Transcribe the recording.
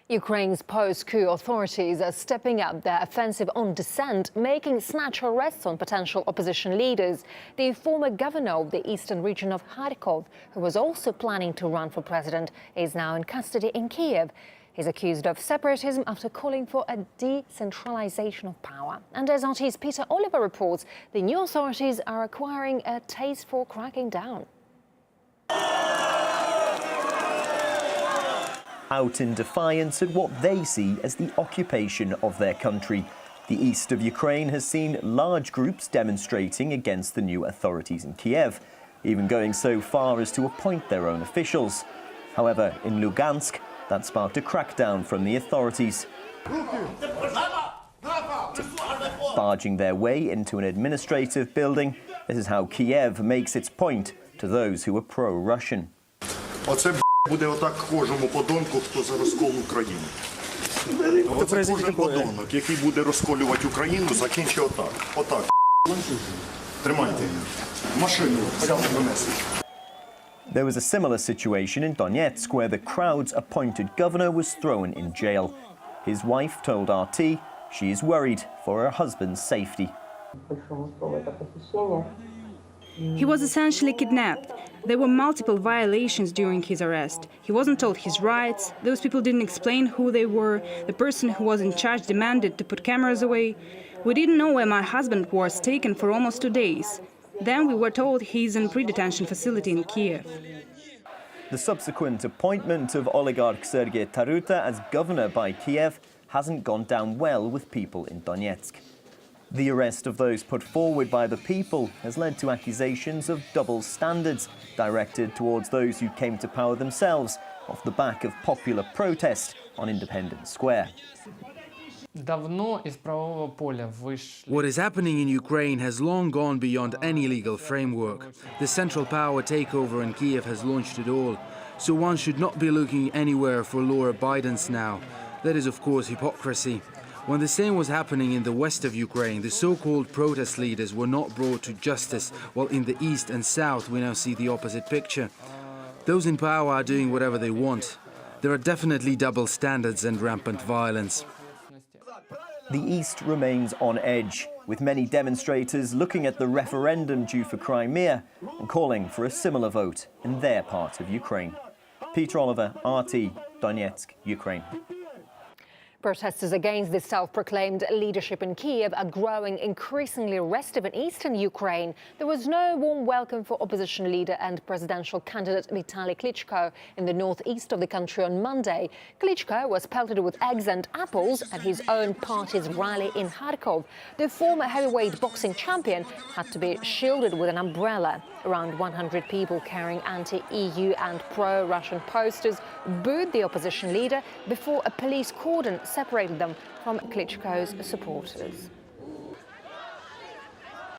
Ukraine's post-coup authorities are stepping up their offensive on dissent, making snatch arrests on potential opposition leaders. The former governor of the eastern region of Kharkov, who was also planning to run for president, is now in custody in Kiev. He's accused of separatism after calling for a decentralisation of power. And as RT's Peter Oliver reports, the new authorities are acquiring a taste for cracking down. Out in defiance at what they see as the occupation of their country. The east of Ukraine has seen large groups demonstrating against the new authorities in Kiev, even going so far as to appoint their own officials. However, in Lugansk, that sparked a crackdown from the authorities, barging their way into an administrative building. This is how Kiev makes its point to those who are pro-Russian. Буде отак кожному подонку, хто за розкол України. Оце кожен подонок, який буде розколювати Україну, закінчить отак. Отак. Тримайте. Машину взяли донесли. There was a similar situation in Donetsk, where the crowd's appointed governor was thrown in jail. His wife told RT she is worried for her husband's safety. He was essentially kidnapped. There were multiple violations during his arrest. He wasn't told his rights. Those people didn't explain who they were. The person who was in charge demanded to put cameras away. We didn't know where my husband was taken for almost 2 days. Then we were told he's in a pre-detention facility in Kiev. The subsequent appointment of oligarch Sergei Taruta as governor by Kiev hasn't gone down well with people in Donetsk. The arrest of those put forward by the people has led to accusations of double standards directed towards those who came to power themselves off the back of popular protest on Independence Square. What is happening in Ukraine has long gone beyond any legal framework. The central power takeover in Kiev has launched it all, so one should not be looking anywhere for law abidance now. That is, of course, hypocrisy. When the same was happening in the west of Ukraine, the so-called protest leaders were not brought to justice, while in the east and south we now see the opposite picture. Those in power are doing whatever they want. There are definitely double standards and rampant violence. The east remains on edge, with many demonstrators looking at the referendum due for Crimea and calling for a similar vote in their part of Ukraine. Peter Oliver, RT, Donetsk, Ukraine. Protesters against the self-proclaimed leadership in Kiev are growing increasingly restive in eastern Ukraine. There was no warm welcome for opposition leader and presidential candidate Vitaly Klitschko in the northeast of the country on Monday. Klitschko was pelted with eggs and apples at his own party's rally in Kharkov. The former heavyweight boxing champion had to be shielded with an umbrella. Around 100 people carrying anti-EU and pro-Russian posters booed the opposition leader before a police cordon separated them from Klitschko's supporters.